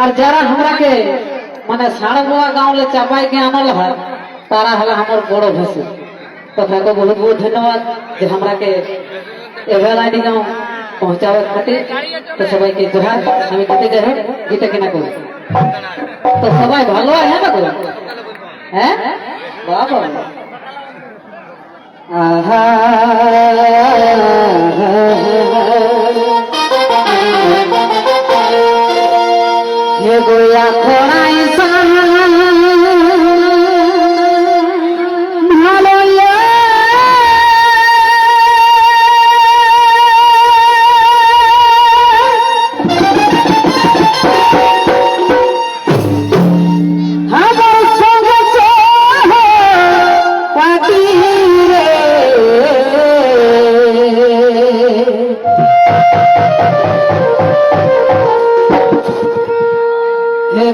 और जरा हमरा के माने साड़बुआ गांव ले चापाई के आनल है तारा हला हमर बड़ भसु तो को बहुत बहुत धन्यवाद जे हमरा के एवल आईडी गांव पहुंचावे खातिर तो सबाई के जोहार আমি গীতে যাই গীতে কেনা করি তো সবাই ভালো আছে না গো হ্যাঁ বাবা আহা হে গোয়া খোড়াই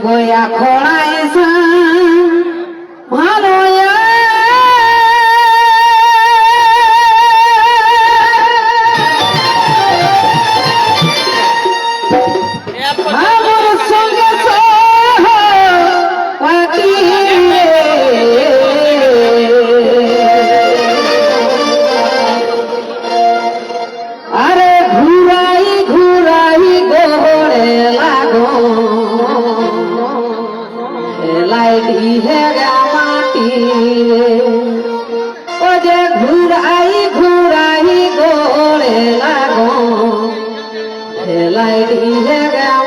গোয়া খোড়ায় ভালো আমার সঙ্গে আরে ঘুরাই ঘুরাই গোড়ে লাগো लाइटी है माटी ओ जे घुराई घुराई गोड़े लागो लाइटी है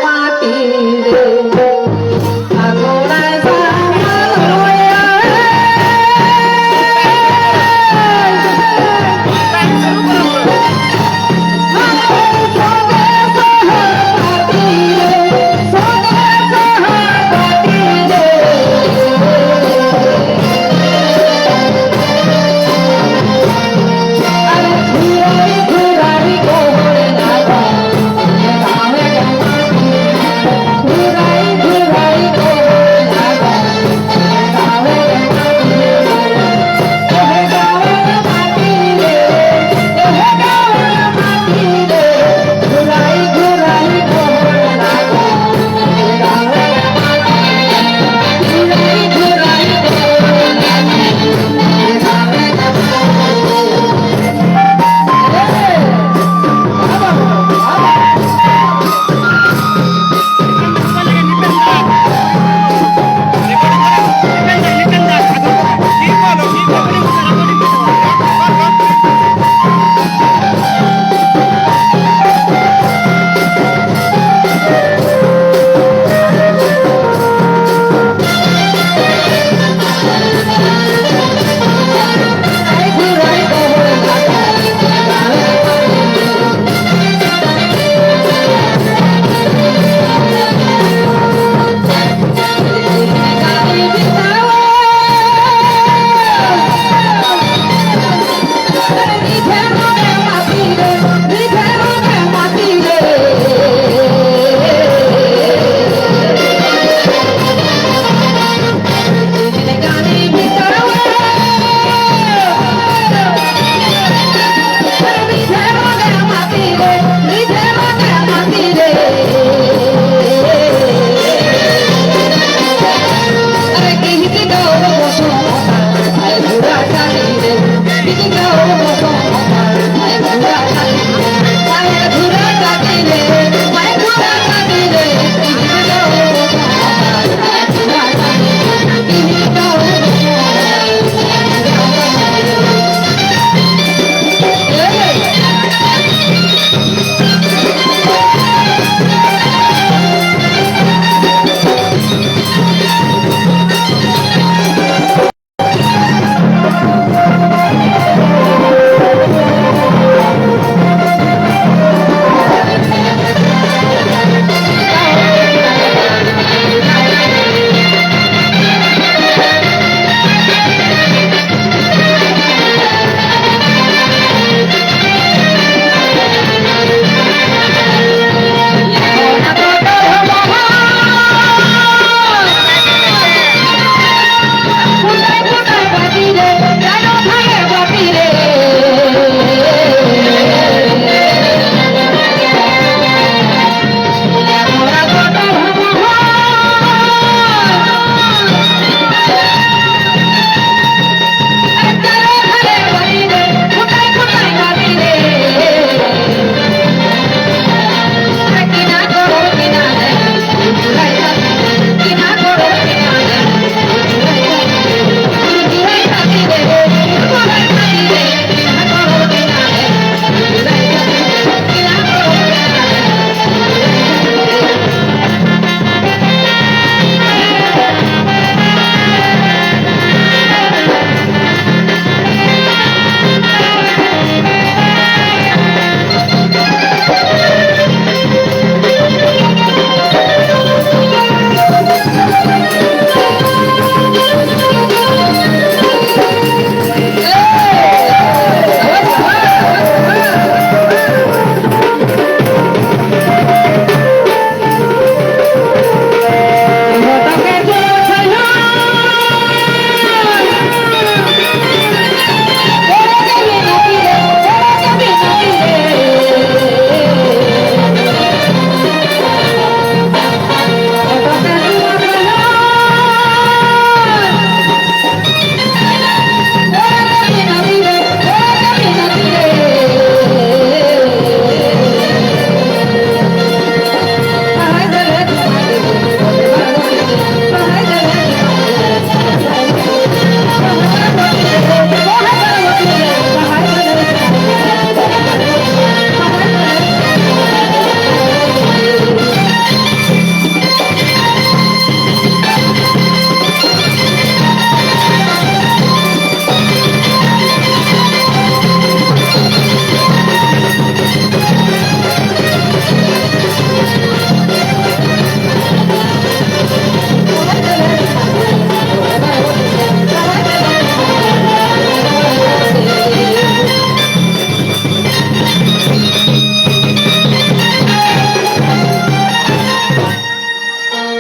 माटी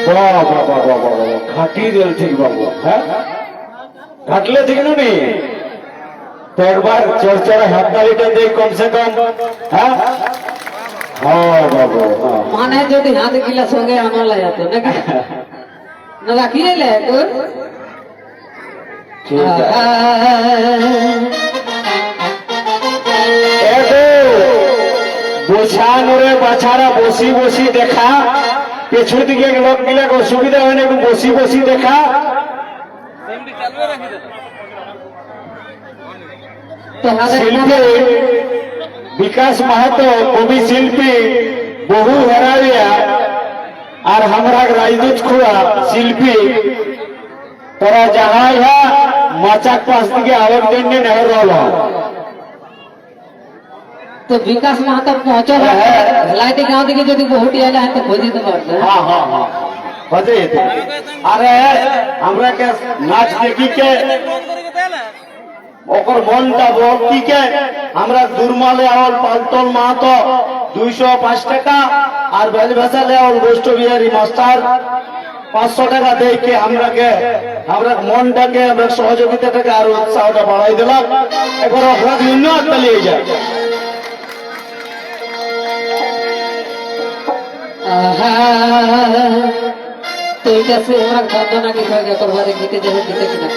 বাহ বাহ বাহ বাহ বাহ বাহ, ঘাটি দিল ঠিক বাবু। হ্যাঁ ঘাটলে ঠিক নি তো একবার চরচরা হাততালিটা দেই কমসে কম। হ্যাঁ হ্যাঁ বাবু হ্যাঁ। মানে যদি হাত গিলা সঙ্গে আনলা যেত নাকি না রাখি এলে তোর ঠিক আছে বোঝানোরে বাছারা বসি বসি দেখা, পেছন দিকে লোক গিলা অসুবিধা হয় না, একটু বসি বসি দেখা। তো হাতের শিল্পী বিকাশ মাহাতো কবি শিল্পী বহু হেরাইয়া আর हमरा রাজদূত খুয়া শিল্পী তোরা যাহাই হা মাচাক পাশ দিকে আলোর জন্য নেহর রল। তো বিকাশ মাহাতো পৌঁছো লাইটে গাঁও দিকে যদি বহুটি এলে তো খোঁজ দিতে পারবে। হ্যাঁ হ্যাঁ হ্যাঁ হতে যেতে। আরে আমরা কে নাচ দেখি কে ওকর মনটা ভক্তি কে আমরা দুর্মালে আওয়াল পালতল মাহাতো 205 টাকা আর বেল ভেসালে আওয়াল গোষ্ঠ বিহারী মাস্টার 500 টাকা দেই কে আমরা মনটাকে আমরা সহযোগিতাটাকে আরো উৎসাহটা বাড়াই দিলাম। এবার অপরাধ ভিন্ন চালিয়ে যায়। তো এটা সে আমরা বন্দনা কি ভাগে করবারে গীতে যাবে গীতে কিনা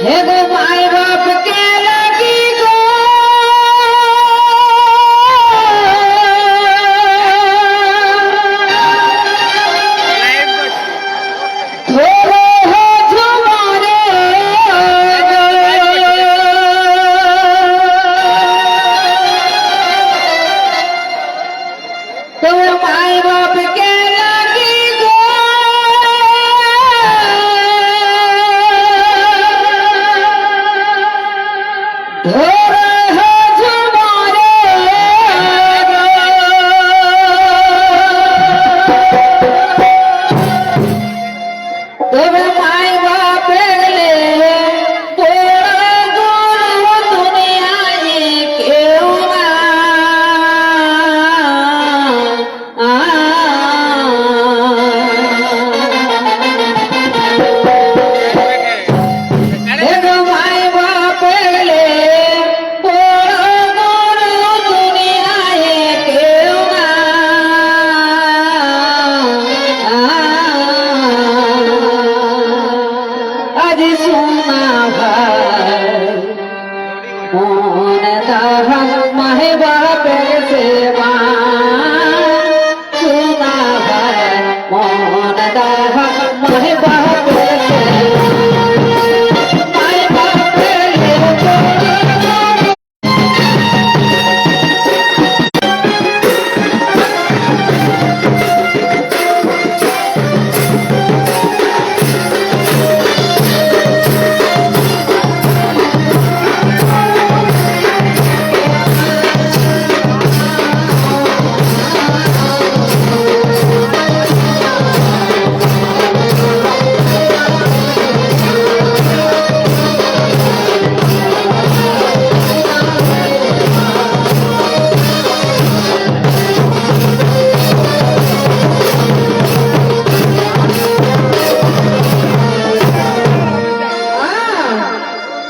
হে গো মাই বাপ কে লাগি গো ধরো হে ঝুমারে তোমার মাই বাপ কে লাগি গো ধরে হে ঝুমারে তবে মাই বাপ গেলে তোরা গো দুনিয়ায় কেউ না মাই বাপ গেলে তোরা গো দুনিয়ায় কেউ না আজ সোনা ভাই মন দাহা মাহে বাপের সেবা সোনা ভাই মন দাহা মাহে বাপের সেবা মাই বাপের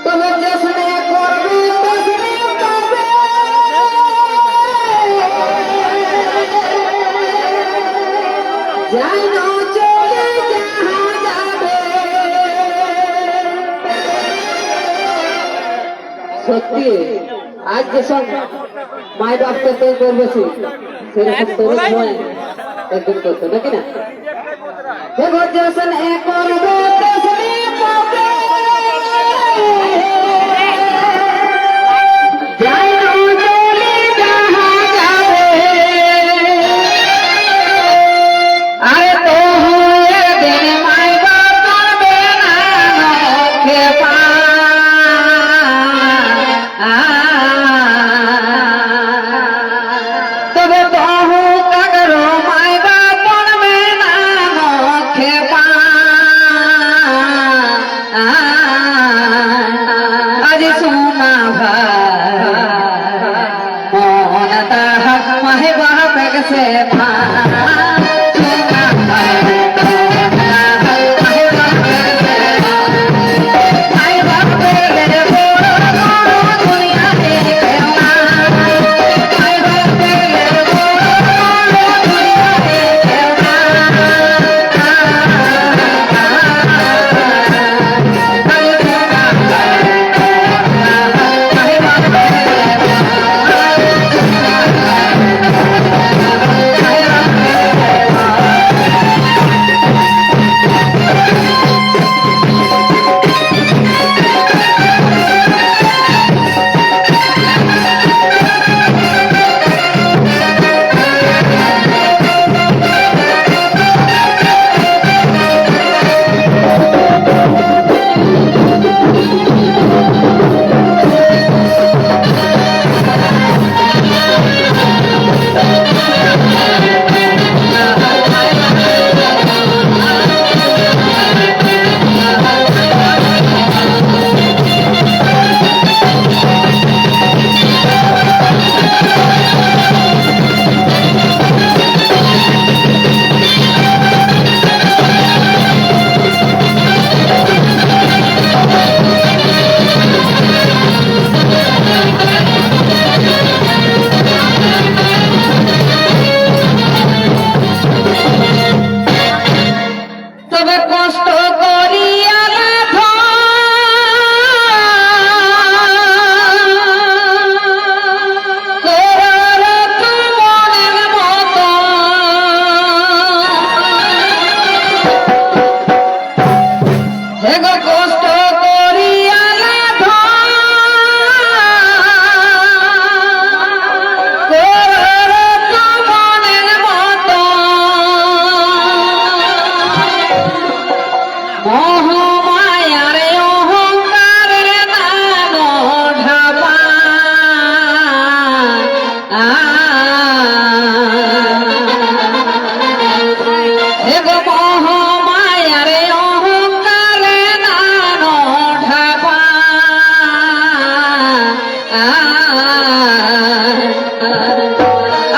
তবে যেখানে করবে তখনই পাবে যাই না চলে যাহা যাবে সত্যি আজ যেসব মাই বাপকে তৈরি করবেছি সেরকম তৈরি সময় একদিন করতো নাকি না দেখো যেখানে করবে তখনই পাবে যাই না চলে যাহা যাবে আরে তো হয়ে দিন মাই বাপ পারবে না নখে পা তবে বহু কাগর মাই বাপ পারবে না নখে পা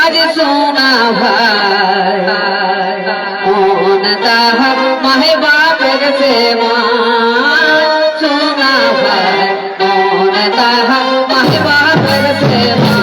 আজ সোনা ভাই মন তাহার মাহে বাপের সেবা সোনা ভাই মন তাহার মাহে বাপের সেবা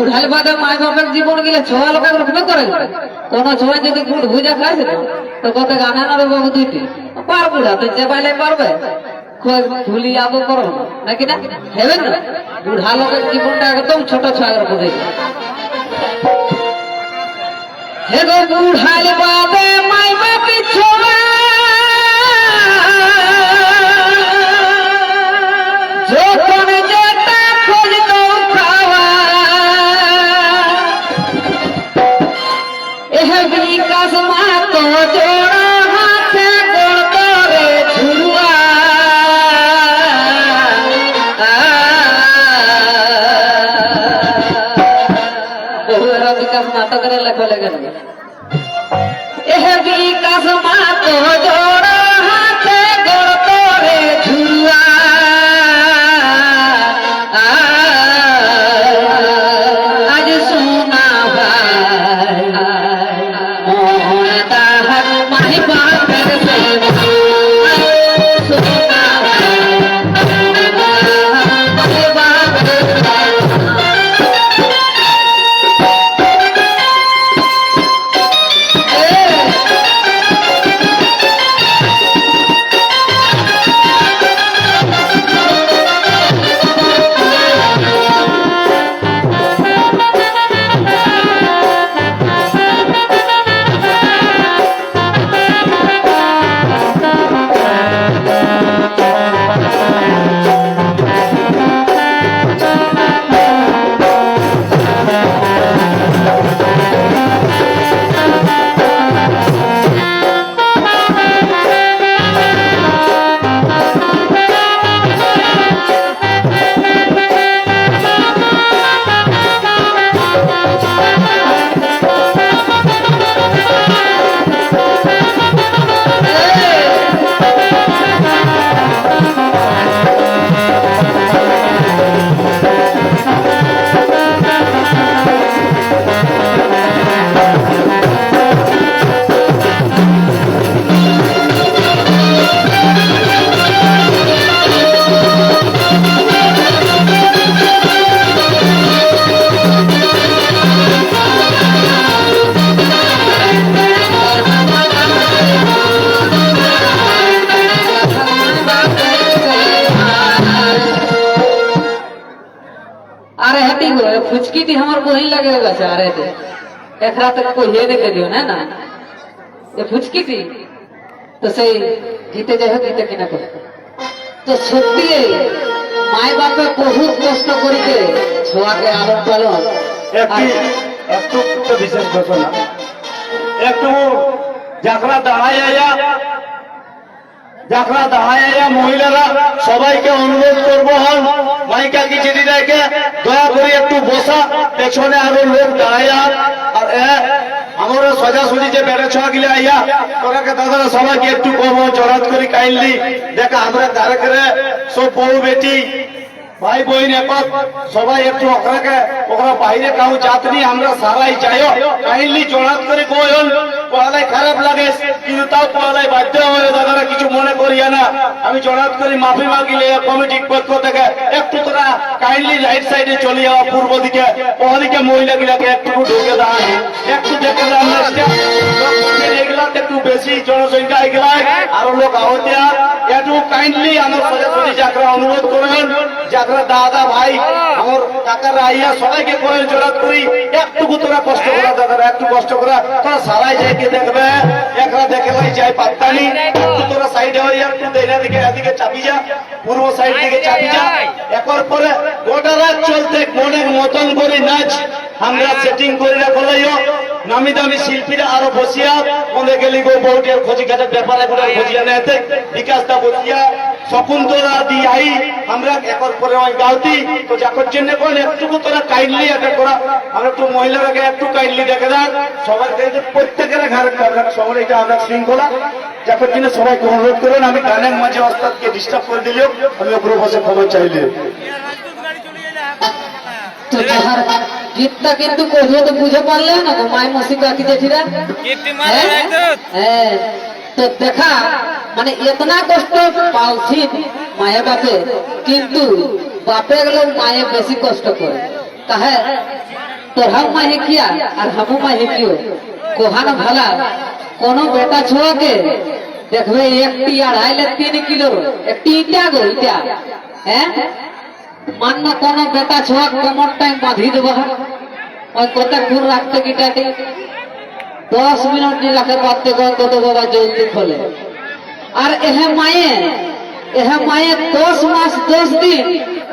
উঠাল বাদে মাই বাপের জীবন গেলে ছোয়া লোক রক্ষা করে কোন ছোয়া যদি গুড় ভুজা খাইছে না তো কত গানে না বাবু দুইটি পারবো না তুই চেপাইলে পারবে ধুলি আবো করো নাকি না হেবেন না বুড়া লোকের জীবনটা একদম ছোট ছোয়ার উপরে হে গো বুড়াল বাদে মাই বাপি ছোয়া যখন যেটা খোঁজতো বিকাশ মাতো জোড়া হাতে গোড় করে ঝুলুয়া বহুরা বিকাশ মাতো করে লেখো লেগে এহ বিকাশ মাতো জোড়া হাতে গোড় করে ঝুলুয়া আজ সোনা ভাই अरे हटी गो फुचकी थी हमार को नहीं लगेगा अरे थे एक रात तक कोई ये नहीं दियो ना ये फुचकी थी तो सही जीते जाए जीते कि ना को तो सत्य माय बापे बहुत कष्ट करके छोआ के आदत पालो একটু তো বিশেষ ঘটনা একটু যাত্রা দাঁড়াইয়া মহিলারা সবাইকে অনুরোধ করবো হন মাইকা কি চিঠি রেখে একটু বসা, পেছনে আরো লোক দাঁড়াইয়া, আর আমরা সোজাসুজি যে বেড়ে ছোয়া গিলে আইয়া তোরাকে দাদারা সবাইকে একটু কম জড়াত করি কাইন্ডলি দেখা আমরা দাঁড়ে করে সব বউ বেটি ভাই বইন একক সবাই একটু ওরা বাইরে কাউ যাতনি আমরা সারাই যাই কাইন্ডলি জড়াত করে কইন পড়ালাই খারাপ লাগে কিন্তু তাও পড়ালাই বাধ্য হয়ে দাদারা কিছু মনে করিয়া না। আমি জড়াত করি মাফি মাগিলে কমিটির পক্ষ থেকে একটু তোরা কাইন্ডলি রাইট সাইডে চলে যাওয়া পূর্ব দিকে, ওদিকে মহিলা গুলাকে একটু ঢুকে দাঁড়ান, একটু দেখে দাঁড়ান এগুলা একটু বেশি জনসংখ্যা এগুলায় আরো লোক আহতিয়া একটু কাইন্ডলি আমার সোজাসুজি যাত্রা অনুরোধ করবেন, যাত্রা দাদা ভাই আমার কাকারা আইয়া সবাইকে করে জড়াত করি একটুকু তোরা কষ্ট করা দাদারা, একটু কষ্ট করা তোরা সারাই যাই কে দেখবে একরা দেখে ভাই যাই পাত্তানি তোরা সাইডে হয়ে একটু দেনা দিকে এদিকে চাপি যা, পূর্ব সাইড দিকে চাপি যা। একর পরে গোটা রাত চলতে মনের মতন করে নাচ আমরা সেটিং করে রাখলাইও, নামি দামি শিল্পীরা আরো বসিয়া মনে গেলি গো বউটির খোঁজি কাটার ব্যাপারে গুলো খোঁজিয়া নেতে বিকাশটা বসিয়া শকুন্তলা দিয়াই আমরা একর পরে ওই গাওতি তো যাকর জন্য কোন একটুকু তোরা কাইন্ডলি এটা করা, আমরা একটু মহিলারাকে একটু কাইন্ডলি দেখে দেন সবাই প্রত্যেকের ঘরে সবার এটা আমরা শৃঙ্খলা যাকর জন্য সবাইকে অনুরোধ করেন। আমি গানের মাঝে ওস্তাদকে ডিস্টার্ব করে দিলেও আমি ওপরে বসে খবর চাইলে তো যাহার গীতটা কিন্তু কহিয়ে তো বুঝে পারলে না গো মাই মসি কাকি জেঠিরা। হ্যাঁ তো দেখা মানে ইতনা কষ্ট পালছি মায়ে বাপে, কিন্তু বাপে গেলে মায়ে বেশি কষ্ট করে কাহে তোরাও মাহে কিয়া আর हमू माहे कियो कोहान भला कोनो बेटा छोके देखबे एकटी 2.5 किलो एकटी इटा गो इटा हैं मान कोनो बेटा छोआ कमर टाइम बांधी देबा और कत दूर राखते गिटाटी 10 मिनट नहीं रखे बाते को तो बाबा जल्दी खोले और एह माये 10 मास 10 दिन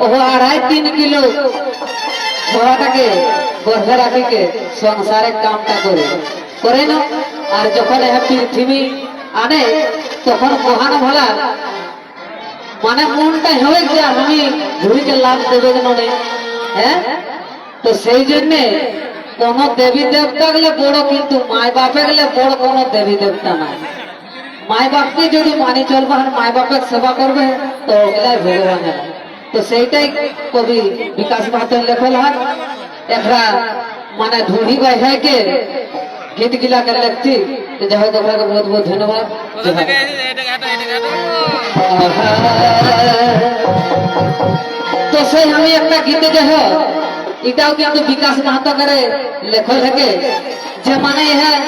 ओह 2.5-3 किलो ঘোড়াটাকে গর্ভে রাখিকে সংসারের কামটা করে না। আর যখন পৃথিবী আনে তখন কোহান ভলা মানে মনটা হয়ে যে আমি ঘুরিকে লাভ দেবে কেন হ্যাঁ। তো সেই জন্যে কোন দেবী দেবতা গেলে বড়, কিন্তু মায় বাপে গেলে বড় কোন দেবী দেবতা নাই। মায় বাপকে যদি মানি চলবে আর মায় বাপের সেবা করবে তো ওগুলাই ভগবানের। তো সেইটাই কবি বিকাশ মাহাতোর লেখল হয় একটা মানে ঢুড়ি বাইকে গীত গিলা করে লিখছি। তো যাই হোক আপনাকে বহুত বহুত ধন্যবাদ। তো সেই আমি একটা গীতে যাই হোক এটাও কিন্তু বিকাশ মাহাতো করে লেখল থাকে যে মানে হ্যাঁ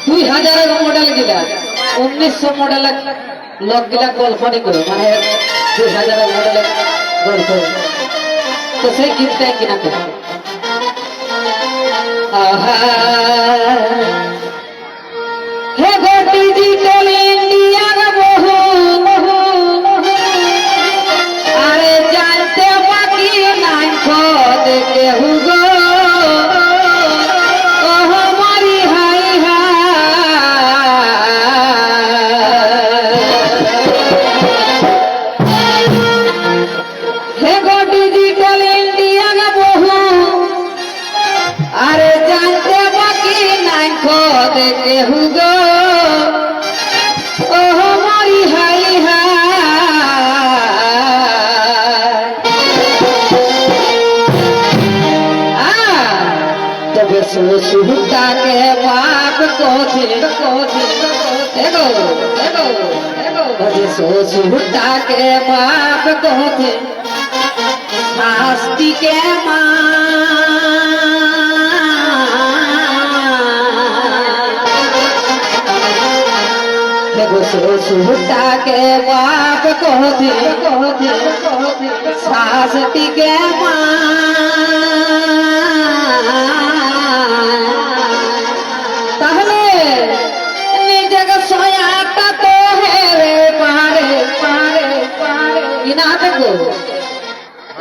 2000 মডেল গিলা 1900 মডেল লোক গিলা গল্পনি করে মানে 2000 মডেল গল্প। তো সেই গীতটাই কিনা করে হে গো ডিজিটাল ইন্ডিয়া বহু আরে জানতে বাকি নাই খোদ কেহু গো মারি হাই হে গো ডিজিটাল ইন্ডিয়া বহু আরে জানতে বাকি নাই খোদ কেহু গো মারি হাই তবে সুতাকে বাপ কোথে এগো এগো এগো সুতাকে বাপ কোথে শাস্তিকে মা সুতাকে বাপ কোথে শাস্তিকে মা তাহলে নিজেকে সয়াটা তো হেরে পারে কিনা দেখো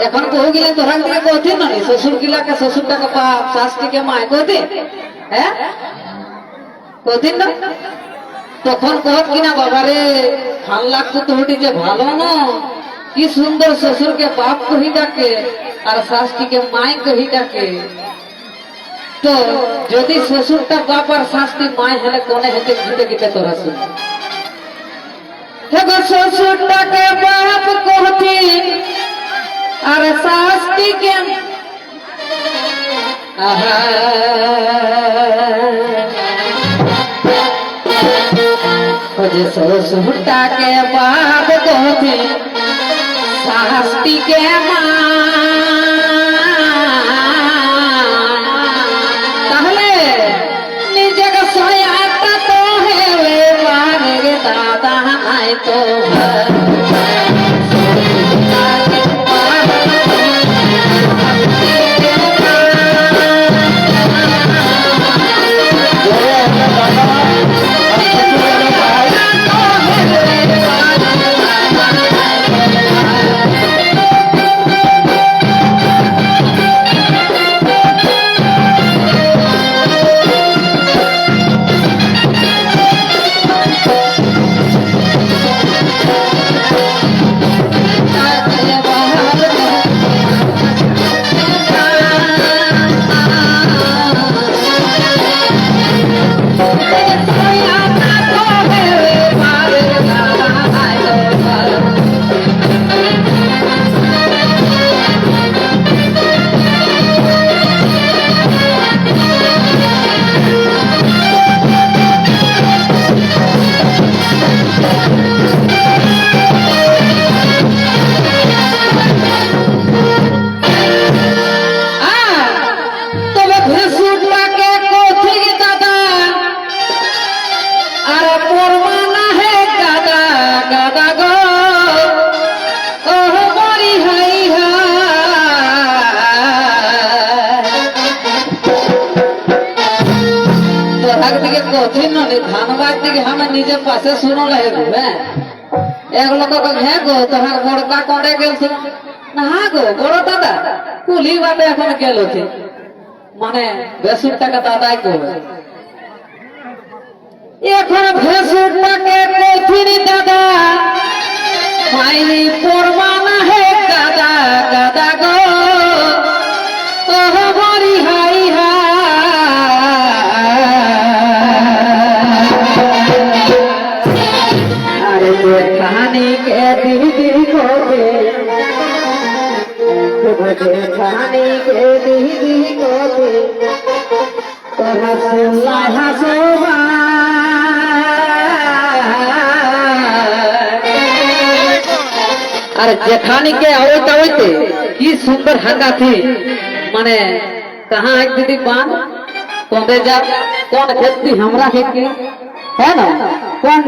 এখন বহু গিলা তোরা দিকে কোথে নয় শ্বশুর গিলাকে শ্বশুরটাকে বাপ শাস্তিকে মায় কোথে হ্যাঁ কোথিন না। তখন কহ কিনা বাবারে ভাল লাগতো তোটি যে ভালো না কি সুন্দর শ্বশুরকে বাপ কহি ডাকে আর শাস্তিকে মাই কহি ডাকে। তো যদি শ্বশুরটা বাপ আর শাস্তি মাই হলে কোনে হেঁটে ঘুরে গিতে তোরা শুন। শ্বশুরটাকে বাপ কহতি আর শাস্তিকে শ্বশুরটাকে বাপ কহতি শাস্তিকে মা। তাহলে নিজেকে সহায়তা তো হেলে পারে দাদা নাই তো ধানবাद दिखे हमें निजे पासे सुनो रहे एक लोग घे गो तोहार बड़का कोड़े गेल ना गो बड़ दादा कुली बाटे এখন गेल होते माने भेसुर टाका दादाई को এখন भेसुर टाके कोथिनी दादा माई परवाना है गादा गादा गो ओह बड़ी हाई कहानी के दीदी को कहानी के दीदी को अरे जेठानी के आवते आवते की सुंदर हंगा थी माने कहाँ एक दीदी बान कौन जा कौन खेती हमरा है ना कौन